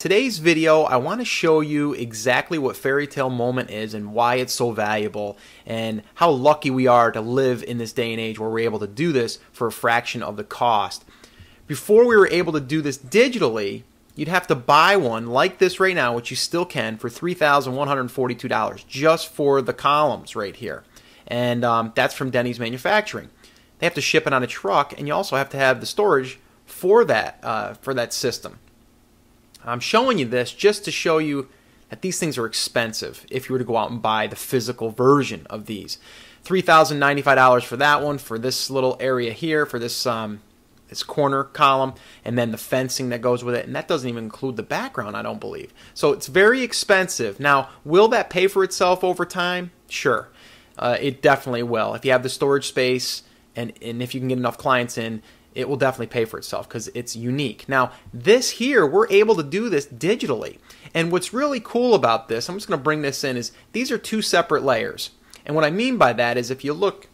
Today's video, I want to show you exactly what fairy tale moment is and why it's so valuable and how lucky we are to live in this day and age where we're able to do this for a fraction of the cost. Before we were able to do this digitally, you'd have to buy one like this right now, which you still can, for $3,142 just for the columns right here. And that's from Denny's Manufacturing. They have to ship it on a truck, and you also have to have the storage for that system. I'm showing you this just to show you that these things are expensive if you were to go out and buy the physical version of these. $3,095 for that one, for this little area here, for this this corner column, and then the fencing that goes with it, and that doesn't even include the background, I don't believe. So it's very expensive. Now, will that pay for itself over time? Sure. It definitely will. If you have the storage space and if you can get enough clients in, it will definitely pay for itself because it's unique. Now, this here, we're able to do this digitally. And what's really cool about this, I'm just going to bring this in, is these are two separate layers. And what I mean by that is if you look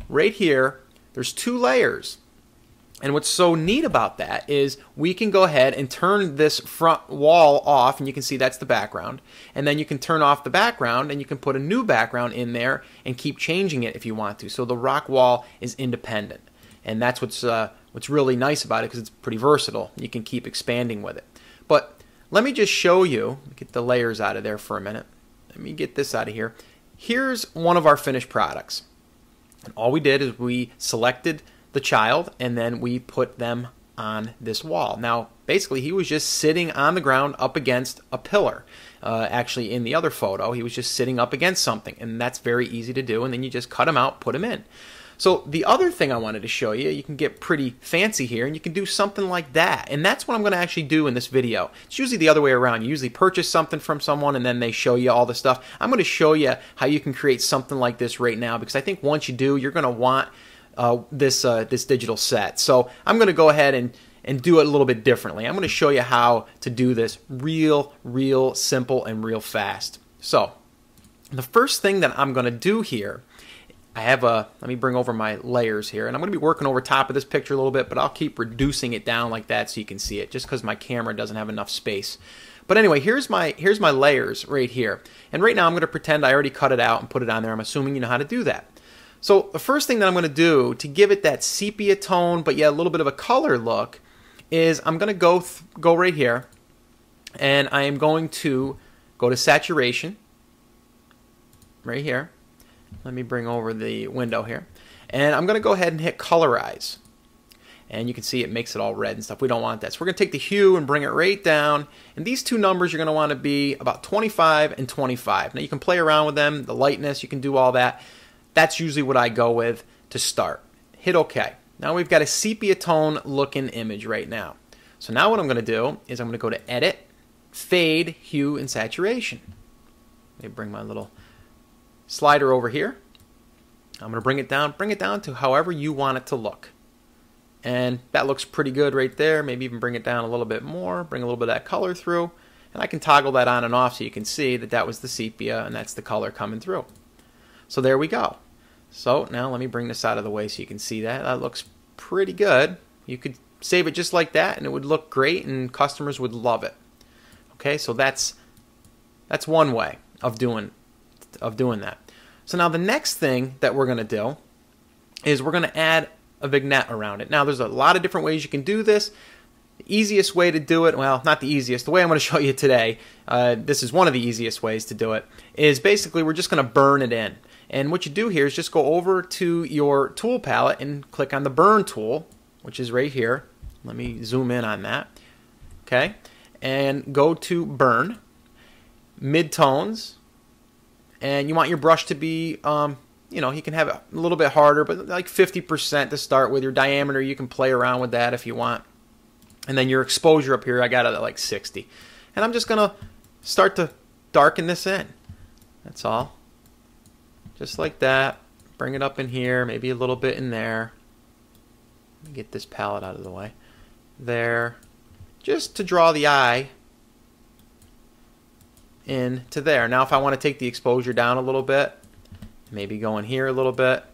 right here, there's two layers. And what's so neat about that is we can go ahead and turn this front wall off, and you can see that's the background. And then you can turn off the background, and you can put a new background in there and keep changing it if you want to. So the rock wall is independent. And that's what's really nice about it, because it's pretty versatile. You can keep expanding with it. But let me just show you, get the layers out of there for a minute. Let me get this out of here. Here's one of our finished products. And all we did is we selected the child, and then we put them on this wall. Now, basically, he was just sitting on the ground up against a pillar. Actually, in the other photo, he was just sitting up against something, and that's very easy to do, and then you just cut him out, put him in. So the other thing I wanted to show you, you can get pretty fancy here, and you can do something like that. And that's what I'm going to actually do in this video. It's usually the other way around. You usually purchase something from someone, and then they show you all the stuff. I'm going to show you how you can create something like this right now, because I think once you do, you're going to want this digital set. So I'm going to go ahead and do it a little bit differently. I'm going to show you how to do this real simple and real fast. So the first thing that I'm going to do here, let me bring over my layers here, and I'm going to be working over top of this picture a little bit, but I'll keep reducing it down like that so you can see it, just because my camera doesn't have enough space. But anyway, here's my layers right here. And right now I'm going to pretend I already cut it out and put it on there. I'm assuming you know how to do that. So the first thing that I'm going to do to give it that sepia tone, but yet a little bit of a color look, is I'm going to go right here, and I am going to go to saturation right here. Let me bring over the window here, and I'm going to go ahead and hit colorize, and you can see it makes it all red and stuff. We don't want that, so we're going to take the hue and bring it right down, and these two numbers you're going to want to be about 25 and 25. Now you can play around with them, the lightness, you can do all that. That's usually what I go with to start. Hit OK. Now we've got a sepia tone looking image right now. So now what I'm going to do is I'm going to go to Edit, Fade, Hue, and Saturation. Let me bring my little slider over here. I'm going to bring it down to however you want it to look. And that looks pretty good right there. Maybe even bring it down a little bit more, bring a little bit of that color through. And I can toggle that on and off so you can see that that was the sepia and that's the color coming through. So there we go. So now let me bring this out of the way so you can see that. That looks pretty good. You could save it just like that and it would look great and customers would love it. Okay, so that's one way of doing that. So now the next thing that we're going to do is we're going to add a vignette around it. Now there's a lot of different ways you can do this. The easiest way to do it, well, not the easiest, the way I'm going to show you today, this is one of the easiest ways to do it, is basically we're just going to burn it in. And what you do here is just go over to your tool palette and click on the burn tool, which is right here. Let me zoom in on that. Okay, and go to burn, midtones, and you want your brush to be, you can have it a little bit harder, but like 50% to start with. Your diameter, you can play around with that if you want. And then your exposure up here, I got it at like 60. And I'm just going to start to darken this in. That's all. Just like that. Bring it up in here, maybe a little bit in there. Let me get this palette out of the way. There. Just to draw the eye in to there. Now if I want to take the exposure down a little bit, maybe go in here a little bit,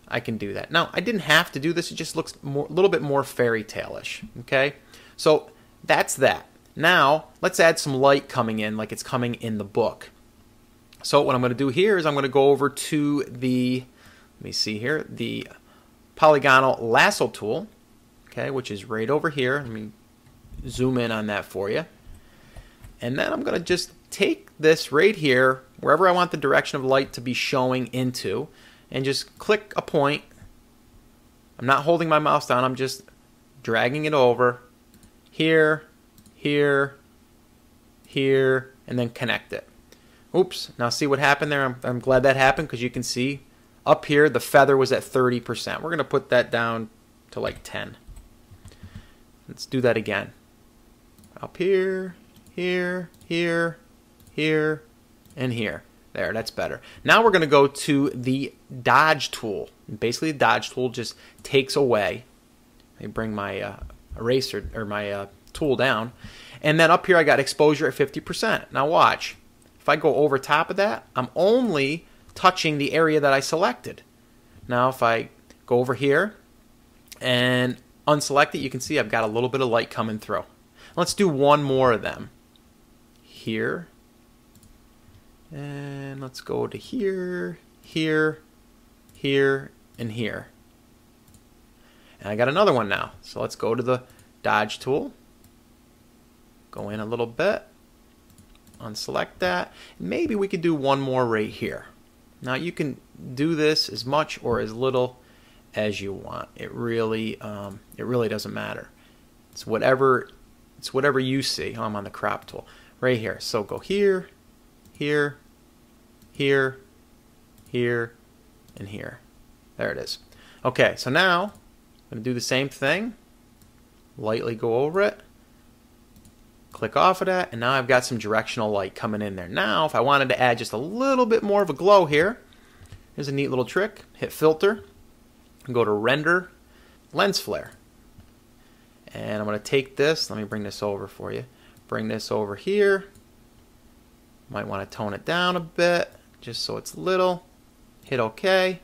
I can do that. Now, I didn't have to do this. It just looks a little bit more fairy tale-ish. Okay? So that's that. Now, let's add some light coming in like it's coming in the book. So what I'm going to do here is I'm going to go over to the, let me see here, the Polygonal Lasso tool, okay, which is right over here. Let me zoom in on that for you. And then I'm going to just take this right here, wherever I want the direction of light to be showing into, and just click a point. I'm not holding my mouse down, I'm just dragging it over here, here, here, and then connect it. Oops, now see what happened there? I'm glad that happened, because you can see up here the feather was at 30%. We're going to put that down to like 10. Let's do that again. Up here, here, here, here, and here. There, that's better. Now we're going to go to the dodge tool. Basically, the dodge tool just takes away. Let me bring my eraser or my tool down. And then up here I got exposure at 50%. Now watch. If I go over top of that, I'm only touching the area that I selected. Now if I go over here and unselect it, you can see I've got a little bit of light coming through. Let's do one more of them. Here. And let's go to here, here, here, and here. And I got another one now. So let's go to the dodge tool. Go in a little bit. Unselect that. Maybe we could do one more right here. Now you can do this as much or as little as you want. It really doesn't matter. It's whatever you see. Oh, I'm on the crop tool right here. So go here, here, here, here, and here. There it is. Okay, so now I'm going to do the same thing. Lightly go over it. Click off of that, and now I've got some directional light coming in there. Now, if I wanted to add just a little bit more of a glow here, here's a neat little trick. Hit Filter, go to Render, Lens Flare. And I'm going to take this, let me bring this over for you. Bring this over here. Might want to tone it down a bit, just so it's little. Hit OK,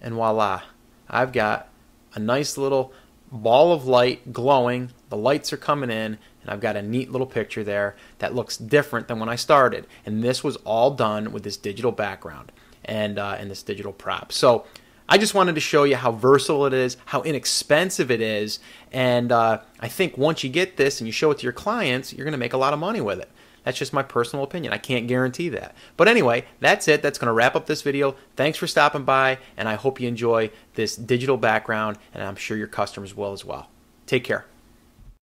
and voila. I've got a nice little ball of light glowing. The lights are coming in, and I've got a neat little picture there that looks different than when I started. And this was all done with this digital background and this digital prop. So I just wanted to show you how versatile it is, how inexpensive it is, and I think once you get this and you show it to your clients, you're going to make a lot of money with it. That's just my personal opinion. I can't guarantee that. But anyway, that's it. That's going to wrap up this video. Thanks for stopping by, and I hope you enjoy this digital background, and I'm sure your customers will as well. Take care.